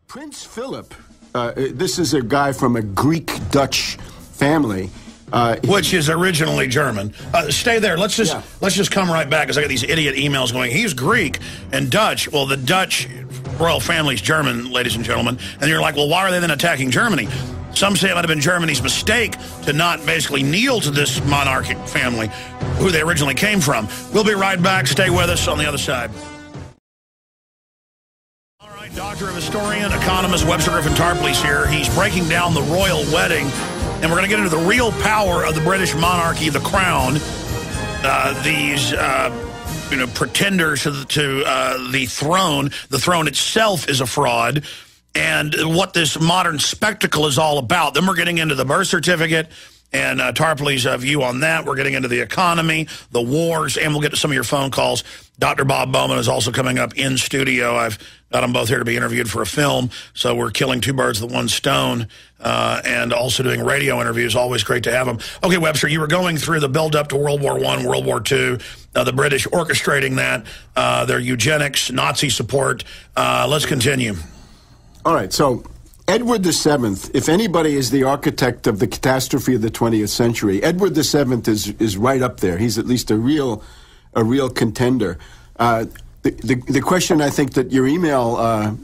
Prince Philip, this is a guy from a Greek-Dutch family. Which is originally German. Stay there. Let's just come right back, because I got these idiot emails going. He's Greek and Dutch. Well, the Dutch royal family's German, ladies and gentlemen. And you're like, well, why are they then attacking Germany? Some say it might have been Germany's mistake to not basically kneel to this monarchic family, who they originally came from. We'll be right back. Stay with us on the other side. All right, doctor, historian, economist Webster Griffin Tarpley's here. He's breaking down the royal wedding, and we're going to get into the real power of the British monarchy, the crown. These pretenders to the throne. The throne itself is a fraud, and what this modern spectacle is all about. Then we're getting into the birth certificate and Tarpley's view on that. We're getting into the economy, the wars, and we'll get to some of your phone calls. Dr. Bob Bowman is also coming up in studio. I've got them both here to be interviewed for a film, so we're killing two birds with one stone, and also doing radio interviews. Always great to have them. Okay, Webster, you were going through the build-up to World War I, World War II, the British orchestrating that, their eugenics, Nazi support. Let's continue. All right, so Edward VII, if anybody is the architect of the catastrophe of the 20th century, Edward VII is right up there. He's at least a real contender. The question I think that your email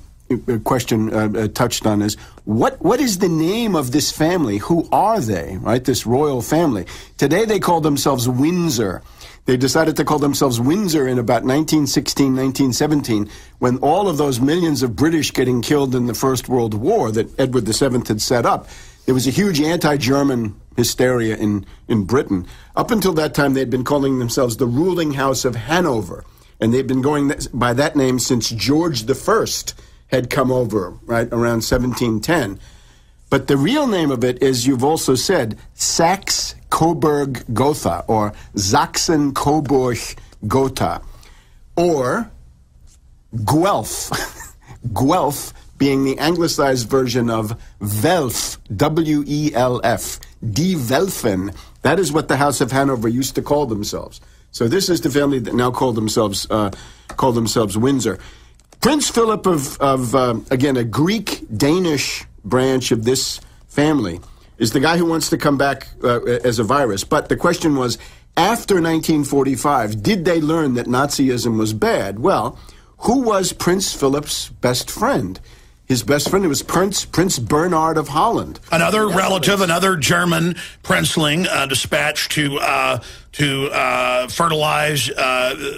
question touched on is, what is the name of this family? Who are they, right, this royal family? Today they call themselves Windsor. They decided to call themselves Windsor in about 1916, 1917, when all of those millions of British getting killed in the First World War that Edward VII had set up. There was a huge anti-German hysteria in Britain. Up until that time, they'd been calling themselves the ruling house of Hanover, and they've been going by that name since George I had come over, right, around 1710. But the real name of it is, you've also said, Saxe-Coburg-Gotha, or Sachsen-Coburg-Gotha, or Guelph. Guelph being the anglicized version of Welf, W-E-L-F. Die Welfen. That is what the House of Hanover used to call themselves. So this is the family that now call themselves Windsor. Prince Philip of again, a Greek-Danish branch of this family, is the guy who wants to come back as a virus. But the question was, after 1945, did they learn that Nazism was bad? Well, who was Prince Philip's best friend? His best friend was Prince Bernard of Holland. Another relative, another German princeling dispatched to fertilize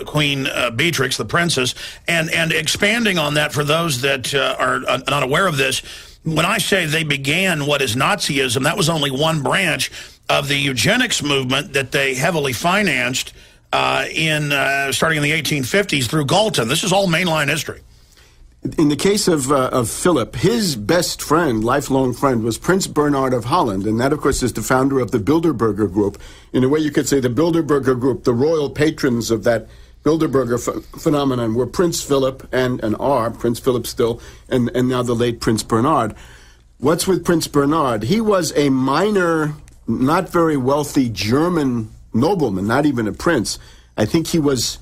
Queen Beatrix, the princess. And expanding on that, for those that are not aware of this, when I say they began what is Nazism, that was only one branch of the eugenics movement that they heavily financed starting in the 1850s through Galton. This is all mainline history. In the case of Philip, his best friend, lifelong friend, was Prince Bernard of Holland, and that, of course, is the founder of the Bilderberger Group. In a way, you could say the Bilderberger Group, the royal patrons of that Bilderberger phenomenon, were Prince Philip and are Prince Philip still, and now the late Prince Bernard. What's with Prince Bernard? He was a minor, not very wealthy German nobleman, not even a prince. I think he was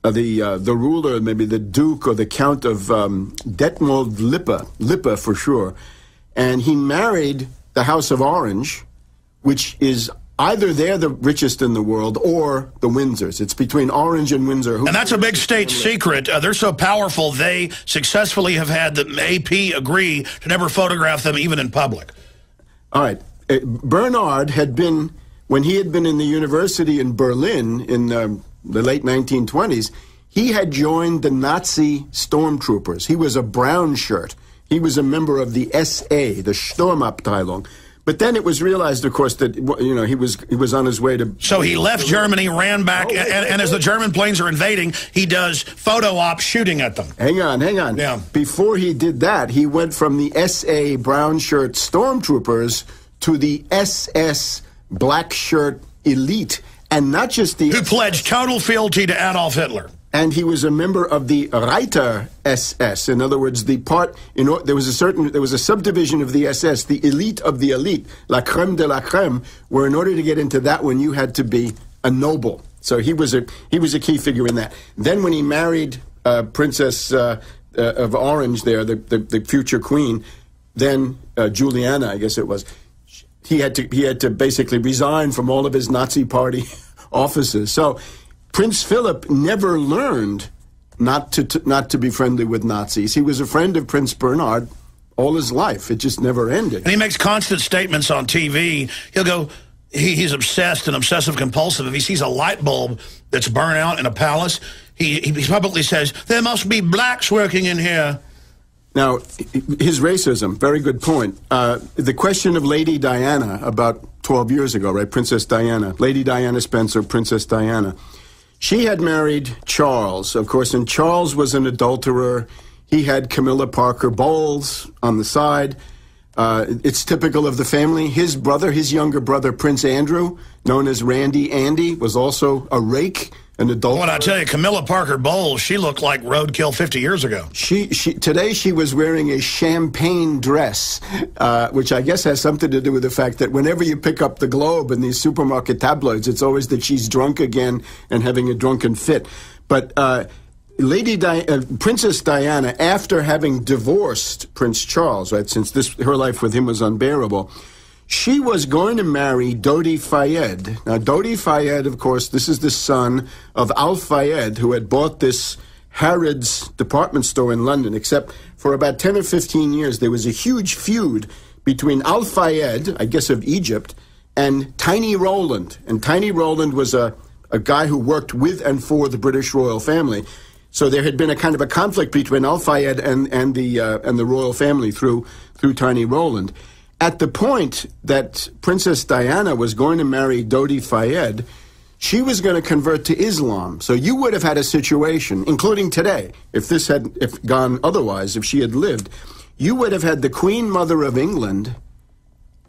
the ruler, maybe the Duke or the Count of Detmold Lippe for sure. And he married the House of Orange, which is either they're the richest in the world or the Windsors. It's between Orange and Windsor. And that's a big state secret. They're so powerful, they successfully have had the AP agree to never photograph them even in public. All right. Bernard had been, when he had been in the university in Berlin in the late 1920s, he had joined the Nazi stormtroopers. He was a brown shirt. He was a member of the SA, the Sturmabteilung. But then it was realized, of course, that he was on his way to... So he left Germany, ran back, and as the German planes are invading, he does photo ops shooting at them. Hang on. Yeah. Before he did that, he went from the SA brown shirt stormtroopers to the SS black shirt elite. And not just the... Who pledged total fealty to Adolf Hitler. And he was a member of the Reiter SS. In other words, there was a subdivision of the SS, the elite of the elite, la crème de la crème, where in order to get into that one, you had to be a noble. So he was a key figure in that. Then when he married Princess of Orange there, the future queen, then Juliana, I guess it was, he had to basically resign from all of his Nazi Party offices. So Prince Philip never learned not to be friendly with Nazis. He was a friend of Prince Bernhard all his life. It just never ended. And he makes constant statements on TV. He'll go, he's obsessed and obsessive compulsive. If he sees a light bulb that's burned out in a palace, he publicly says, there must be blacks working in here. Now, his racism, very good point. The question of Lady Diana about 12 years ago, right? Princess Diana. Lady Diana Spencer, Princess Diana. She had married Charles, of course, and Charles was an adulterer. He had Camilla Parker Bowles on the side. It's typical of the family. His brother, his younger brother, Prince Andrew, known as Randy Andy, was also a rake, an adulterer. Well, I tell you, Camilla Parker Bowles, she looked like roadkill 50 years ago. Today she was wearing a champagne dress, which I guess has something to do with the fact that whenever you pick up the Globe in these supermarket tabloids, it's always that she's drunk again and having a drunken fit. But Princess Diana, after having divorced Prince Charles, right, since her life with him was unbearable, she was going to marry Dodi Fayed. Now, Dodi Fayed, of course, this is the son of Al Fayed, who had bought this Harrods department store in London, except for about 10 or 15 years, there was a huge feud between Al Fayed, I guess of Egypt, and Tiny Rowland. And Tiny Rowland was a guy who worked with and for the British royal family. So there had been a kind of a conflict between Al Fayed and the royal family through Tiny Rowland. At the point that Princess Diana was going to marry Dodi Fayed, she was going to convert to Islam. So you would have had a situation, including today, if this had gone otherwise, if she had lived, you would have had the Queen Mother of England,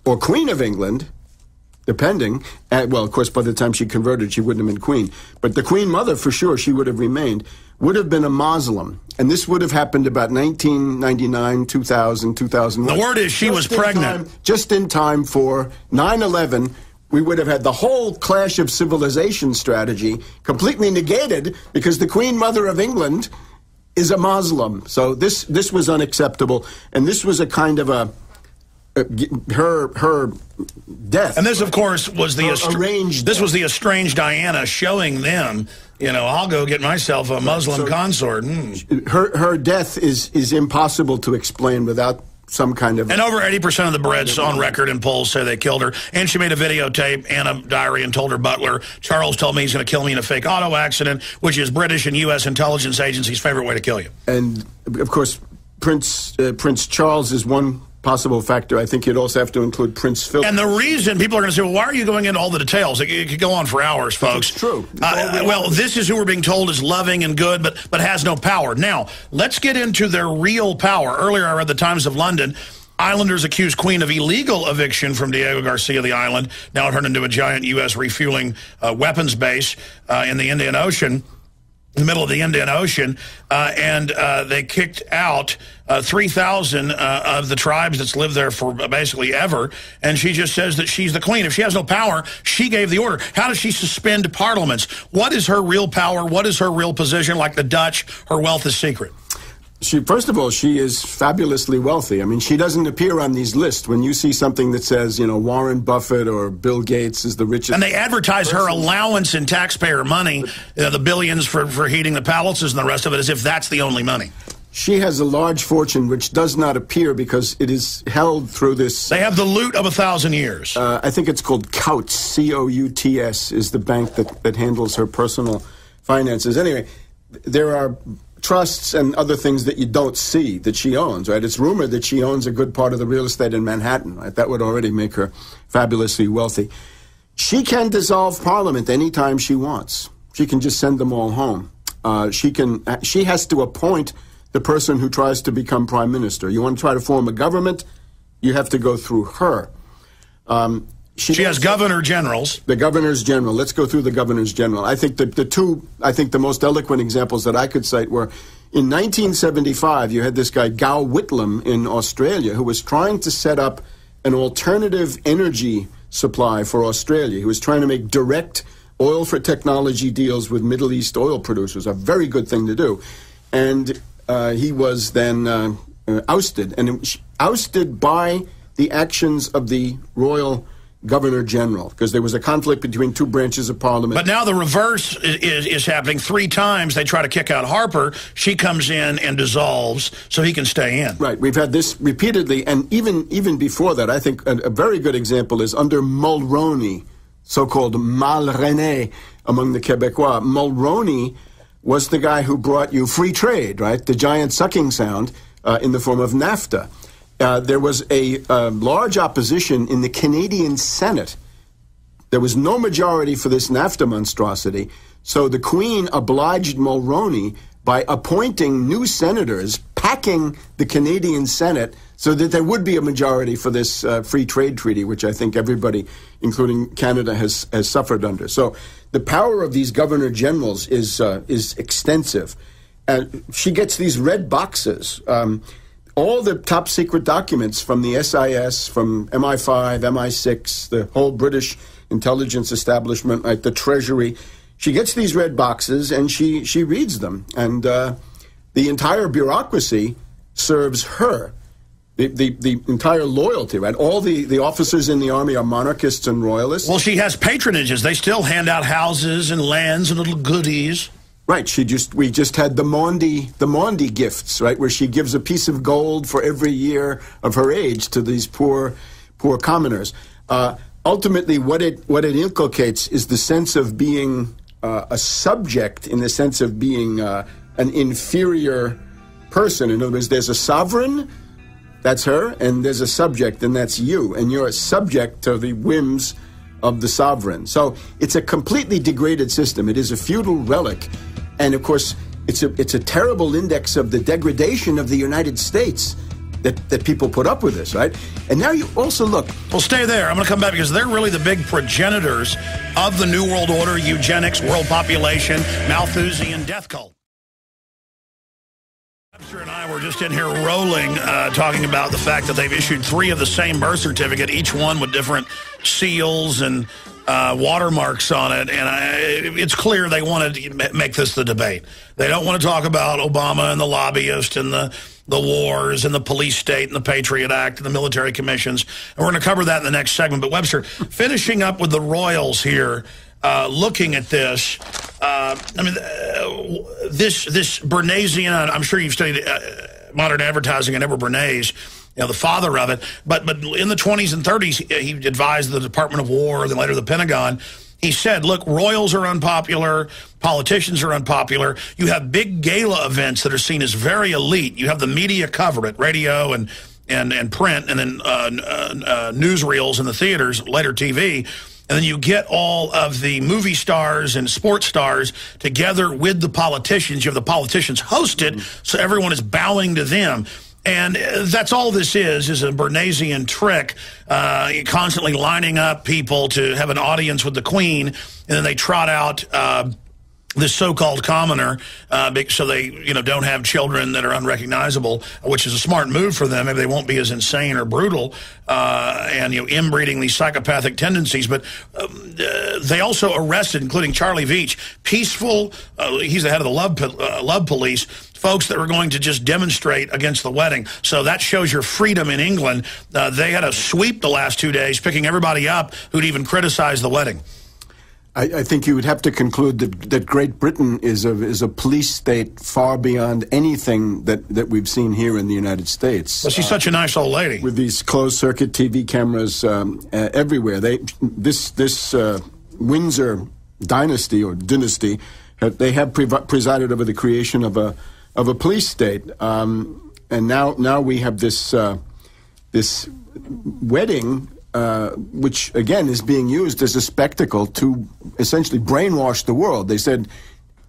or Queen of England, depending. Well, of course, by the time she converted, she wouldn't have been queen. But the Queen Mother, for sure, she would have remained, would have been a Muslim. And this would have happened about 1999, 2000, 2001. The word is she was pregnant. Just in time for 9/11, we would have had the whole clash of civilization strategy completely negated because the Queen Mother of England is a Muslim. So this was unacceptable. And this was a kind of her death. And this, of course, was the arranged. This was the estranged Diana showing them, I'll go get myself a Muslim consort. Her death is impossible to explain without some kind of... And over 80% of the Brits on record and polls say they killed her. And she made a videotape and a diary and told her butler, Charles told me he's going to kill me in a fake auto accident, which is British and U.S. intelligence agencies' favorite way to kill you. And, of course, Prince Charles is one possible factor. I think you'd also have to include Prince Philip. And the reason people are going to say, well, why are you going into all the details? It could go on for hours, folks. It's true. Well, this is who we're being told is loving and good, but has no power. Now, let's get into their real power. Earlier, I read the Times of London. Islanders accuse Queen of illegal eviction from Diego Garcia, the island, now turned into a giant U.S. refueling weapons base in the Indian Ocean. In the middle of the Indian Ocean, and they kicked out 3,000 of the tribes that's lived there for basically ever, and she just says that she's the queen. If she has no power, she gave the order. How does she suspend parliaments? What is her real power? What is her real position? Like the Dutch, her wealth is secret. First of all, she is fabulously wealthy. I mean, she doesn't appear on these lists. When you see something that says, Warren Buffett or Bill Gates is the richest... And they advertise her allowance in taxpayer money, the billions for heating the palaces and the rest of it, as if that's the only money. She has a large fortune, which does not appear because it is held through this... They have the loot of 1,000 years. I think it's called Coutts, C-O-U-T-S, is the bank that handles her personal finances. Anyway, there are trusts and other things that you don't see that she owns, right? It's rumored that she owns a good part of the real estate in Manhattan, right? That would already make her fabulously wealthy. She can dissolve Parliament anytime she wants. She can just send them all home. She has to appoint the person who tries to become prime minister. You want to try to form a government, you have to go through her. She has governor generals. The governors general. Let's go through the governors general. I think the most eloquent examples that I could cite were in 1975, you had this guy, Gow Whitlam in Australia, who was trying to set up an alternative energy supply for Australia. He was trying to make direct oil for technology deals with Middle East oil producers, a very good thing to do. And he was then ousted, and ousted by the actions of the royal Governor General, because there was a conflict between two branches of Parliament. But now the reverse is happening. 3 times they try to kick out Harper. She comes in and dissolves so he can stay in. Right. We've had this repeatedly, and even before that, I think a very good example is under Mulroney, so-called Mal René among the Quebecois. Mulroney was the guy who brought you free trade, right? The giant sucking sound in the form of NAFTA. There was a large opposition in the Canadian Senate. There was no majority for this NAFTA monstrosity, so the Queen obliged Mulroney by appointing new senators, packing the Canadian Senate so that there would be a majority for this free trade treaty, which I think everybody, including Canada, has suffered under. So the power of these governor generals is extensive. She gets these red boxes. All the top secret documents from the SIS, from MI5, MI6, the whole British intelligence establishment, like the Treasury. She gets these red boxes and she reads them. And the entire bureaucracy serves her. The entire loyalty, right? All the officers in the army are monarchists and royalists. Well, she has patronages. They still hand out houses and lands and little goodies. Right. We just had the Maundy gifts, right, where she gives a piece of gold for every year of her age to these poor commoners. Ultimately, what it inculcates is the sense of being a subject, in the sense of being an inferior person. In other words, there's a sovereign, that's her, and there's a subject, and that's you, and you're a subject to the whims of the sovereign. So it's a completely degraded system. It is a feudal relic. And, of course, it's a terrible index of the degradation of the United States that people put up with this, right? And now you also look... Well, stay there. I'm going to come back because they're really the big progenitors of the New World Order, eugenics, world population, Malthusian death cult. Webster and I were just in here rolling, talking about the fact that they've issued 3 of the same birth certificate, each one with different seals and watermarks on it, and it's clear they want to make this the debate. They don't want to talk about Obama and the lobbyist and the wars and the police state and the Patriot Act and the military commissions, and we're going to cover that in the next segment. But Webster, finishing up with the royals here, looking at this, this Bernaysian, I'm sure you've studied modern advertising and Edward Bernays, the father of it. But in the 20s and 30s, he advised the Department of War, then later the Pentagon. He said, look, royals are unpopular, politicians are unpopular. You have big gala events that are seen as very elite. You have the media cover it, radio and print, and then newsreels in the theaters, later TV. And then you get all of the movie stars and sports stars together with the politicians. You have the politicians hosted, so everyone is bowing to them. And that's all this is a Bernaysian trick, constantly lining up people to have an audience with the Queen, and then they trot out this so-called commoner, so they don't have children that are unrecognizable, which is a smart move for them. Maybe they won't be as insane or brutal, and inbreeding these psychopathic tendencies. But they also arrested, including Charlie Veitch, peaceful. He's the head of the love police. Folks that were going to just demonstrate against the wedding. So that shows your freedom in England. They had a sweep the last 2 days, picking everybody up who'd even criticized the wedding. I think you would have to conclude that Great Britain is a police state far beyond anything that we've seen here in the United States. Well, she's such a nice old lady. With these closed-circuit TV cameras everywhere. This Windsor dynasty, they have presided over the creation of a police state, and now we have this wedding. Which, again, is being used as a spectacle to essentially brainwash the world. They said,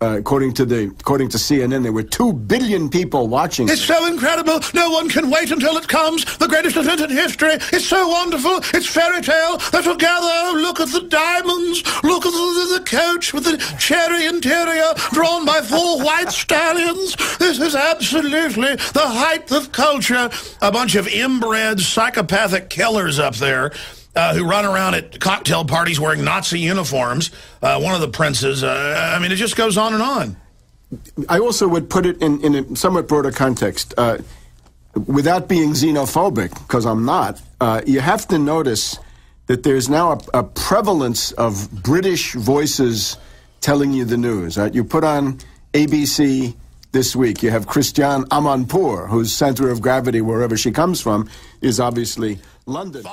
according to CNN, there were 2 billion people watching. It's so incredible. No one can wait until it comes. The greatest event in history. It's so wonderful. It's fairy tale. Let's all gather. Look at the diamonds. Look at the coach with the cherry interior drawn by 4 white stallions. This is absolutely the height of culture. A bunch of inbred psychopathic killers up there. Who run around at cocktail parties wearing Nazi uniforms, one of the princes. It just goes on and on. I also would put it in a somewhat broader context. Without being xenophobic, because I'm not, you have to notice that there's now a prevalence of British voices telling you the news. Right? You put on ABC this week, you have Christiane Amanpour, whose center of gravity, wherever she comes from, is obviously London.